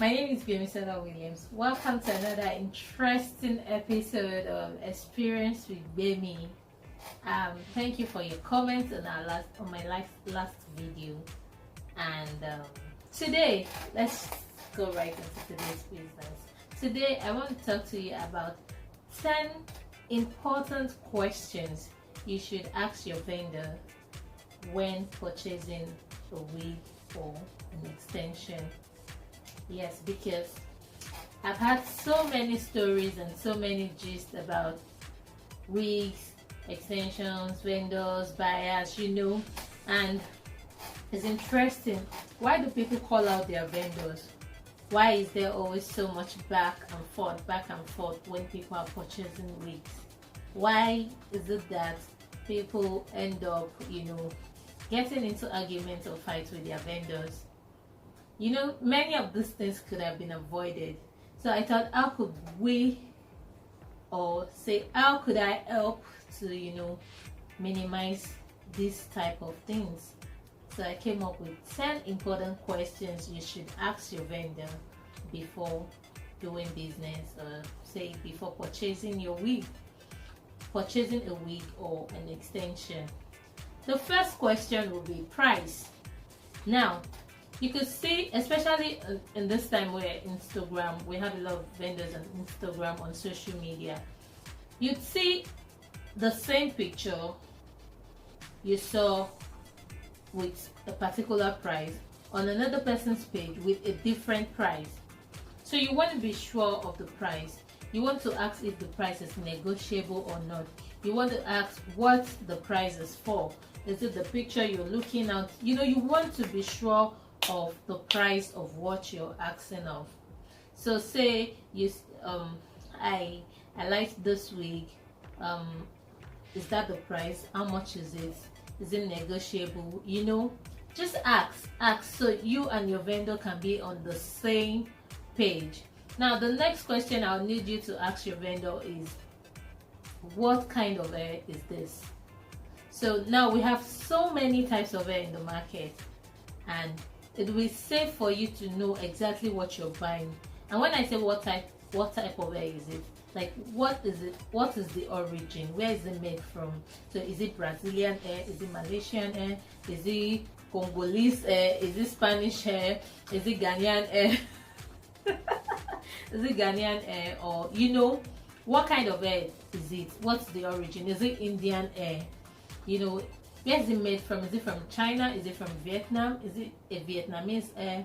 My name is Biamisela Williams. Welcome to another interesting episode of Experience with Bemi. Thank you for your comments on my last video. And today, let's go right into today's business. Today, I want to talk to you about 10 important questions you should ask your vendor when purchasing a wig or an extension. Yes, because I've had so many stories and so many gists about wigs, extensions, vendors, buyers, and it's interesting. Why do people call out their vendors? Why is there always so much back and forth when people are purchasing wigs? Why is it that people end up, getting into arguments or fights with their vendors? Many of these things could have been avoided. So I thought, how could I help to, minimize this type of things? So I came up with 10 important questions you should ask your vendor before doing business, or say before purchasing a wig or an extension. The first question will be price. Now, you could see, especially in this time where Instagram, we have a lot of vendors on Instagram, on social media, you'd see the same picture you saw with a particular price on another person's page with a different price. So you want to be sure of the price. You want to ask if the price is negotiable or not. You want to ask what the price is for. Is it the picture you're looking at? You want to be sure of the price of what you're asking of. So say I like this wig. Is that the price? How much is it? Is it negotiable? Just ask so you and your vendor can be on the same page. Now the next question I'll need you to ask your vendor is, what kind of hair is this? So now we have so many types of hair in the market, and it will be safe for you to know exactly what you're buying. And when I say what type of hair is it, like what is it, what is the origin, where is it made from? So is it Brazilian hair, is it Malaysian hair, is it Congolese hair, is it Spanish hair, is it Ghanaian hair? Is it Ghanaian hair? Or what kind of hair is it? What's the origin? Is it Indian hair? Where is it made from? Is it from China? Is it from Vietnam? Is it a Vietnamese hair?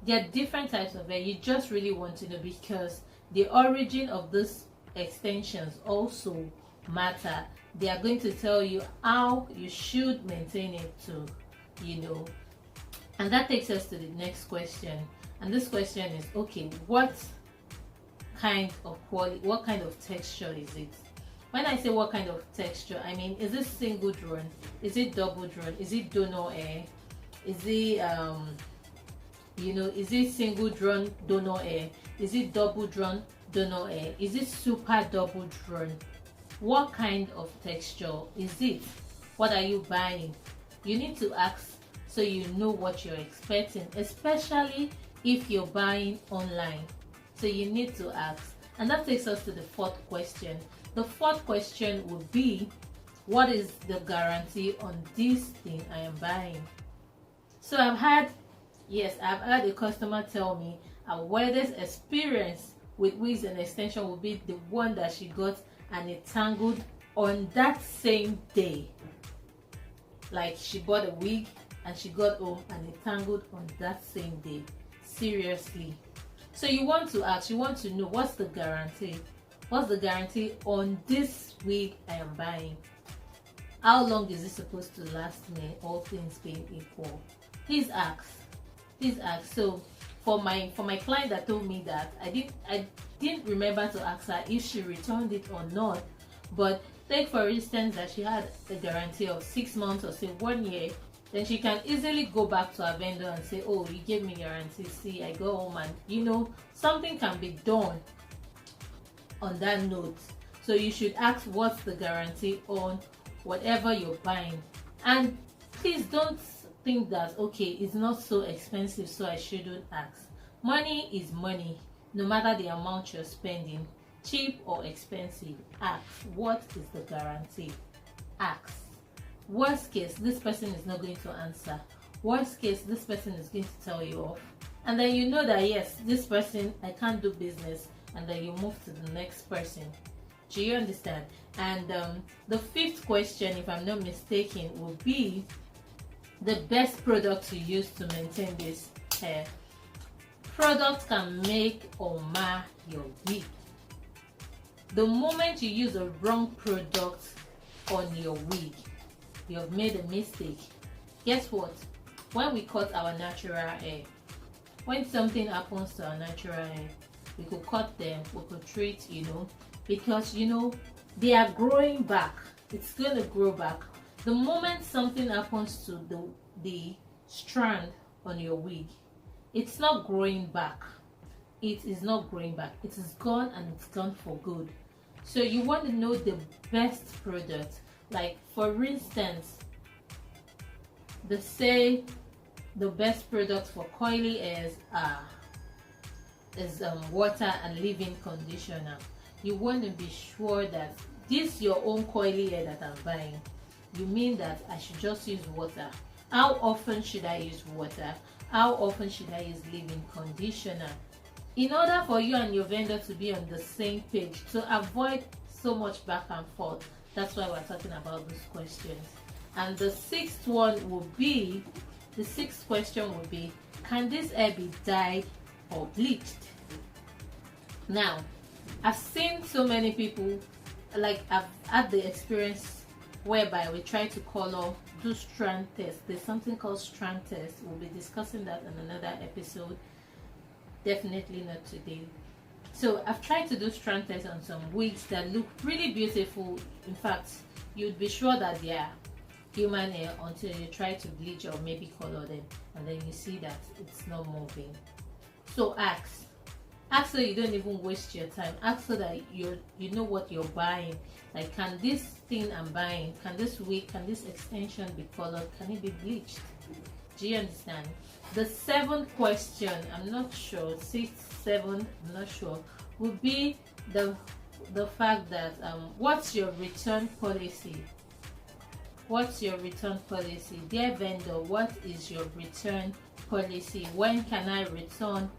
There are different types of hair. You just really want to know, because the origin of these extensions also matter. They are going to tell you how you should maintain it too, And that takes us to the next question. And this question is, okay, what kind of quality, what kind of texture is it? When I say what kind of texture, I mean, is it single drawn? Is it double drawn? Is it donor hair? Is it is it single drawn donor hair? Is it double drawn donor hair? Is it super double drawn? What kind of texture is it? What are you buying? You need to ask so you know what you're expecting, especially if you're buying online. So you need to ask. And that takes us to the fourth question. The fourth question would be, what is the guarantee on this thing I am buying? So I've had a customer tell me her weirdest experience with wigs and extension will be the one that she got and it tangled on that same day. Like, she bought a wig and she got home and it tangled on that same day. Seriously. So you want to ask, you want to know, what's the guarantee? What's the guarantee on this wig I am buying? How long is it supposed to last me, all things being equal? Please ask. So for my client that told me that, I didn't remember to ask her if she returned it or not. But take for instance that she had a guarantee of 6 months or say 1 year, then she can easily go back to her vendor and say, oh, you gave me guarantee, see, I go home and something can be done on that note. So you should ask what's the guarantee on whatever you're buying. And please don't think that, okay, it's not so expensive so I shouldn't ask. Money is money, no matter the amount you're spending, cheap or expensive. Ask, what is the guarantee? Ask. Worst case, this person is not going to answer. Worst case, this person is going to tell you off. And then you know that yes, this person, I can't do business, and then you move to the next person. Do you understand? And the fifth question, if I'm not mistaken, will be the best product to use to maintain this hair. Product can make or mar your wig. The moment you use a wrong product on your wig, you have made a mistake. Guess what? When we cut our natural hair, when something happens to our natural hair, we could cut them, we could treat, because they are growing back. It's going to grow back. The moment something happens to the strand on your wig, it's not growing back. It is not growing back. It is gone, and it's gone for good. So you want to know the best product. Like, for instance, they say the best product for coily hairs is water and leave-in conditioner. You want to be sure that this your own coily hair that I'm buying, you mean that I should just use water. How often should I use water? How often should I use leave-in conditioner? In order for you and your vendor to be on the same page, to avoid so much back and forth, that's why we're talking about these questions. And the sixth question will be, can this hair be dyed or bleached? Now, I've seen so many people, like I've had the experience whereby we try to color, do strand test. There's something called strand test. We'll be discussing that in another episode. Definitely not today. So I've tried to do strand tests on some wigs that look really beautiful. In fact, you'd be sure that they are human hair until you try to bleach or maybe color them, and then you see that it's not moving. So ask so you don't even waste your time. Ask so that you know what you're buying. Like, can this thing I'm buying, can this wig, can this extension be colored, can it be bleached? Do you understand? The seventh question, I'm not sure, 6, 7, I'm not sure, would be the fact that what's your return policy? What's your return policy? Dear vendor, what is your return policy? When can I return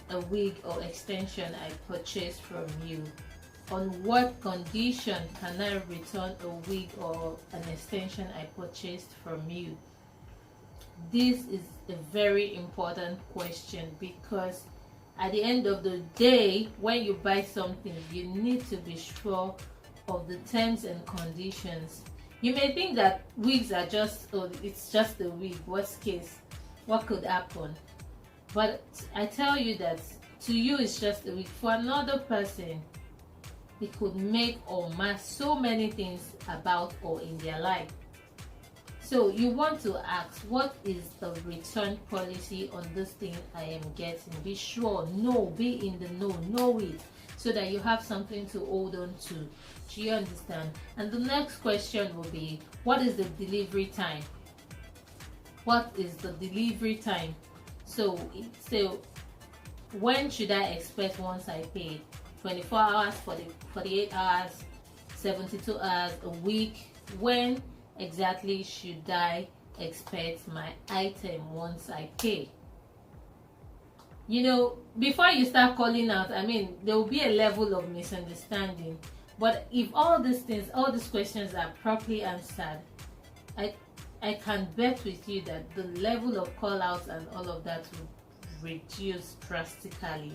a wig or extension I purchased from you? On what condition can I return a wig or an extension I purchased from you? This is a very important question, because at the end of the day, when you buy something, you need to be sure of the terms and conditions. You may think that wigs are just, it's just a wig, worst case, what could happen? But I tell you that to you it's just a wig. For another person, it could make or mar so many things about or in their life. So you want to ask, what is the return policy on this thing I am getting? Be sure, be in the know it, so that you have something to hold on to. Do you understand? And the next question will be, what is the delivery time? What is the delivery time? So when should I expect once I pay? 24 hours, 48 hours, 72 hours, a week? When exactly should I expect my item once I pay? Before you start calling out, there will be a level of misunderstanding. But if all these questions are properly answered, I can bet with you that the level of call outs and all of that will reduce drastically.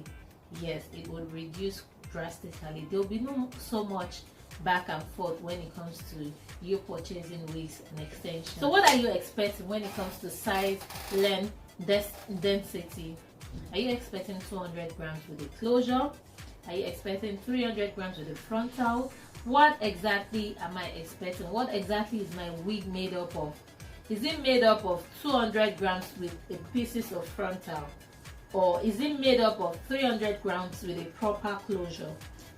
Yes, it will reduce drastically. There will be no so much back and forth when it comes to you purchasing wigs and extensions. So what are you expecting when it comes to size, length, density? Are you expecting 200 grams with a closure? Are you expecting 300 grams with a frontal? What exactly am I expecting? What exactly is my wig made up of? Is it made up of 200 grams with a pieces of frontal? Or is it made up of 300 grams with a proper closure?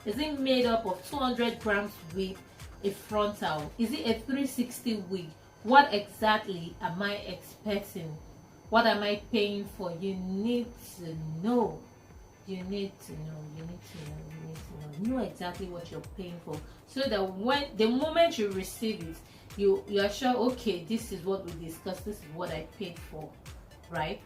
Is it made up of 200 grams with a frontal? Is it a 360 wig? What exactly am I expecting? What am I paying for? You need to know. You need to know. You need to know. You need to know. Know exactly what you're paying for, so that when the moment you receive it, you are sure. Okay, this is what we discussed. This is what I paid for, right?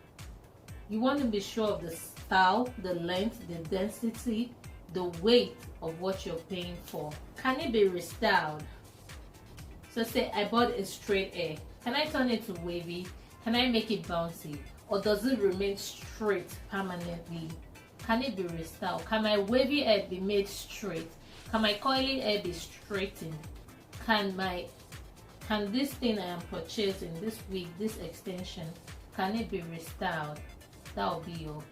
You want to be sure of the style, the length, the density, the weight of what you're paying for. Can it be restyled? So say I bought a straight hair. Can I turn it to wavy? Can I make it bouncy? Or does it remain straight permanently? Can it be restyled? Can my wavy hair be made straight? Can my coily hair be straightened? Can this thing I am purchasing, this wig, this extension, can it be restyled? That will be your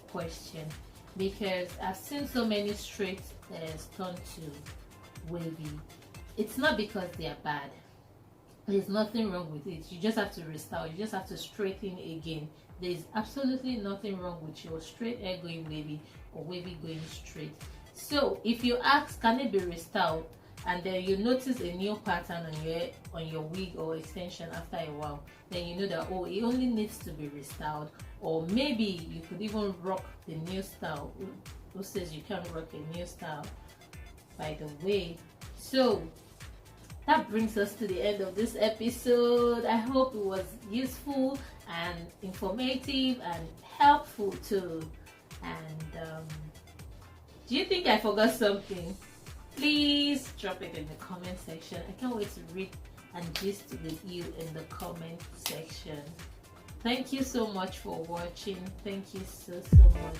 question. Because I've seen so many straight hairs turn to wavy. It's not because they are bad. There's nothing wrong with it. You just have to restyle. You just have to straighten again. There's absolutely nothing wrong with your straight hair going wavy or wavy going straight. So if you ask, can it be restyled, and then you notice a new pattern on your wig or extension after a while, then you know that, oh, it only needs to be restyled. Or maybe you could even rock the new style. Who says you can't rock a new style, by the way? So that brings us to the end of this episode. I hope it was useful and informative and helpful too. And do you think I forgot something? Please drop it in the comment section. I can't wait to read and gist with you in the comment section. Thank you so much for watching. Thank you so much.